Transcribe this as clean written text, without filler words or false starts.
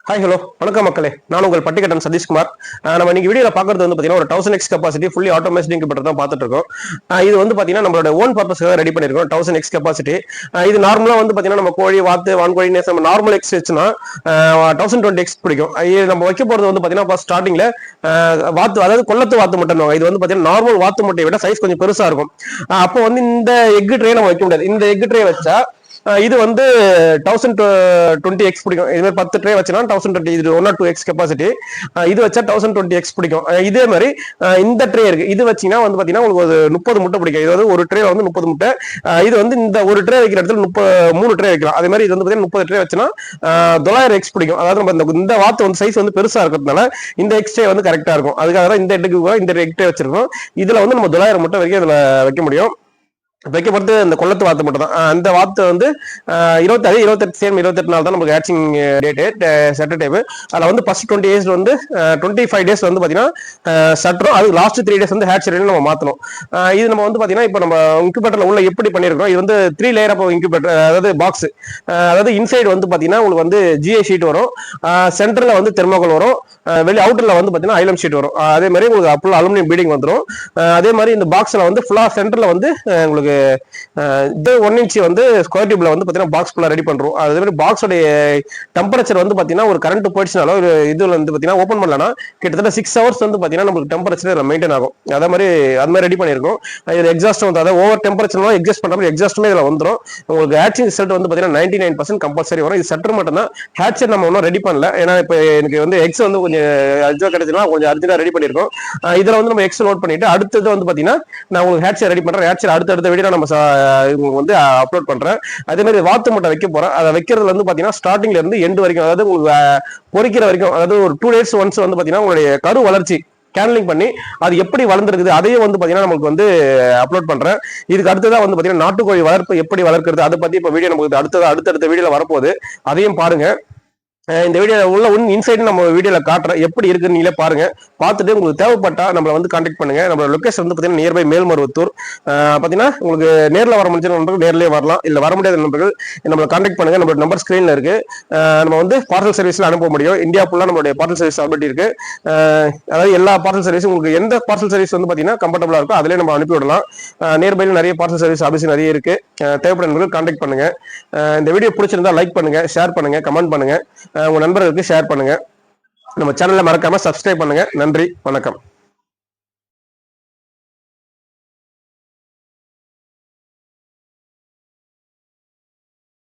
Hi hello வணக்கம் மக்களே, நான் உங்கள் பட்டிக்கட்டன் சதீஷ்குமார். நம்ம இன்னைக்கு வீடியோவில் பார்க்கறது வந்து பார்த்தீங்கன்னா ஒரு 1000x capacity fully automatic incubator தான் பார்த்துட்டு இருக்கோம். இது வந்து பார்த்தீங்கன்னா நம்மளோட ஓன் பர்பஸ்க்காக ரெடி பண்ணியிருக்கோம். 1000x capacity. இது நார்மலாக வந்து பார்த்தீங்கன்னா நம்ம கோழி வாத்து வான்கோழி நம்ம நார்மல் எக்ஸ் வச்சுன்னா 1020x பிடிக்கும். நம்ம வைக்க போகிறது வந்து பார்த்தீங்கன்னா ஸ்டார்டிங்கில் வாத்து, அதாவது கொள்ளத்து வாத்து முட்டை. இது வந்து பார்த்தீங்கன்னா நார்மல் வாத்து முட்டையை விட சைஸ் கொஞ்சம் பெருசாக இருக்கும். அப்போ வந்து இந்த எக் ட்ரே நம்ம வைக்க முடியாது. இந்த எக் ட்ரே வச்சா இது வந்து 1020x பிடிக்கும். இது மாதிரி 10 ட்ரே வச்சுனா 1020, இது 102x கெப்பாசிட்டி. இது வச்சா 1020x பிடிக்கும். இதே மாதிரி இந்த ட்ரே இருக்கு, இது வச்சீங்கன்னா வந்து பாத்தீங்கன்னா உங்களுக்கு ஒரு 30 முட்டை பிடிக்கும். இது வந்து ஒரு ட்ரே வந்து 30 முட்டை. இது வந்து இந்த ஒரு ட்ரே வைக்கிற இடத்துல 3 ட்ரே வைக்கலாம். அதே மாதிரி இது வந்து பாத்தீங்கன்னா 30 ட்ரே வச்சுன்னா 900x பிடிக்கும். அதாவது நம்ம இந்த வாத்து வந்து சைஸ் வந்து பெருசா இருக்கிறதுனால இந்த எக்ஸ் ட்ரே வந்து கரெக்டா இருக்கும். அதுக்காக தான் இந்த எக் ட்ரே வச்சிருக்கோம். இதுல வந்து நம்ம 900 முட்டை வரைக்கும் இதுல வைக்க முடியும். வைக்க பொறுத்து இந்த கொள்ளத்து வாத்து மட்டும் தான். அந்த வாத்து வந்து 28 நாள் தான் நமக்கு ஹேட்சிங் டேட்டு செட் டைம். அதில் வந்து ஃபர்ஸ்ட் 20 days வந்து 25 days வந்து பார்த்தீங்கன்னா சட்டுறோம். அது லாஸ்ட் 3 days வந்து ஹேட்ச் நம்ம மாற்றணும். இது நம்ம வந்து பார்த்தீங்கன்னா இப்போ நம்ம இன்குபேட்டரில் உள்ள எப்படி பண்ணியிருக்கோம், இது வந்து 3 லேயர் ஆஃப் இன்குபேட்டர், அதாவது பாக்ஸ். அதாவது இன்சைடு வந்து பார்த்தீங்கன்னா உங்களுக்கு வந்து ஜிஐ ஷீட் வரும், சென்டரில் வந்து தெர்மோகோல் வரும், வெளியே அவுட்டரில் வந்து பார்த்தீங்கன்னா ஐலம் ஷீட் வரும். அதே மாதிரி உங்களுக்கு ஃபுல் அலுமினியம் பீடிங் வந்துடும். அதே மாதிரி இந்த பாக்ஸில் வந்து ஃபுல்லாக சென்டரில் வந்து உங்களுக்கு இது 1 inch வந்து ஸ்கொயர் டியூப்ல வந்து பாத்தீங்கன்னா பாக்ஸ் ஃபுல்லா ரெடி பண்றோம். அதே மாதிரி பாக்ஸோட டெம்பரேச்சர் வந்து பாத்தீங்கன்னா ஒரு கரண்ட் போயிடுச்சுனாலும் ஒரு இதுல வந்து பாத்தீங்கன்னா ஓப்பன் பண்ணலன்னா கிட்டத்தட்ட 6 hours வந்து பாத்தீங்கன்னா நமக்கு டெம்பரேச்சர் மெயின்டைன் ஆகும். அது மாதிரி ரெடி பண்ணிருக்கோம். இதுல எக்ஸாஸ்ட் வந்து அதாவது ஓவர் டெம்பரேச்சர்லாம் எக்ஸாஸ்ட் பண்ற மாதிரி எக்ஸாஸ்ட்டுமே இதுல வந்துடும். உங்களுக்கு ஹேட்சிங் ரிசல்ட் வந்து பாத்தீங்கன்னா 99% கம்பல்சரி வரும். இது சட்டர் மட்டும் தான், ஹேட்சர் நம்ம ஒன்றும் ரெடி பண்ணல. ஏன்னா இப்போ எனக்கு வந்து எக்ஸ் வந்து கொஞ்சம் அர்ஜென்ட் கிடைச்சுன்னா கொஞ்சம் அர்ஜென்டா ரெடி பண்ணிருக்கோம். இதுல வந்து நம்ம எக்ஸ் நோட் பண்ணிட்டு அடுத்தது வந்து பாத்தீங்கன்னா நான் உங்களுக்கு ஹேட்சர் ரெடி பண்றேன். ஹேட்சர் அடுத்த வீடியோ நம்ம வந்து அப்லோட் பண்றேன். அதே மாதிரி வாத்து முட்டை வைக்க போறேன். அதை வைக்கிறதுல வந்து பாத்தீங்கன்னா ஸ்டார்டிங்ல இருந்து எண்டு வரைக்கும், அதாவது உங்களுக்கு பொறிக்கிற வரைக்கும், அதாவது ஒரு 2 days ஒன்ஸ் வந்து பாத்தீங்கன்னா உங்களுடைய கரு வளர்ச்சி கேன்லிங் பண்ணி அது எப்படி வளர்ந்துருக்குது அதையும் வந்து பாத்தீங்கன்னா நமக்கு வந்து அப்லோட் பண்றேன். இதுக்கு அடுத்ததான் வந்து பாத்தீங்கன்னா நாட்டுக்கோழி வளர்ப்பு எப்படி வளர்க்கிறது அதை பத்தி இப்ப வீடியோ நமக்கு அடுத்தடுத்த வீடியோல வரப்போகுது. அதையும் பாருங்க. இந்த வீடியோ உள்ள இன்சைட் நம்ம வீடியோல காட்டுறேன், எப்படி இருக்குன்னு நீங்களே பாருங்க. பார்த்துட்டு உங்களுக்கு தேவைப்பட்டா நம்மளை வந்து கான்டாக்ட் பண்ணுங்க. நம்ம லொகேஷன் வந்து பாத்தீங்கன்னா நியர்பை மேல்மருவத்தூர். பாத்தீங்கன்னா உங்களுக்கு நேரில் வர முடிஞ்ச நண்பர்கள் நேர்லயே வரலாம், இல்ல வர முடியாத நண்பர்கள் நம்மளை கான்டாக்ட் பண்ணுங்க. நம்மளோட நம்பர் ஸ்கிரீன்ல இருக்கு. நம்ம வந்து பார்சல் சர்வீஸ்ல அனுப்ப முடியும். இந்தியா ஃபுல்லா நம்மளுடைய பார்சல் சர்வீஸ் அவைலபிலிட்டி இருக்கு. அதாவது எல்லா பார்சல் சர்வீஸும் உங்களுக்கு எந்த பார்சல் சர்வீஸ் வந்து பாத்தீங்கன்னா கம்ஃபர்டபுளா இருக்கோ அதிலே நம்ம அனுப்பி விடலாம். நியர்பைல நிறைய பார்சல் சர்வீஸ் ஆஃபீஸ் நிறைய இருக்கு. தேவைப்பட்ட நண்பர்கள் கான்டாக்ட் பண்ணுங்க. இந்த வீடியோ பிடிச்சிருந்தா லைக் பண்ணுங்க, ஷேர் பண்ணுங்க, கமெண்ட் பண்ணுங்க, உங்க நண்பர்களுக்கு ஷேர் பண்ணுங்க. நம்ம சேனலை மறக்காம சப்ஸ்கிரைப் பண்ணுங்க. நன்றி, வணக்கம்.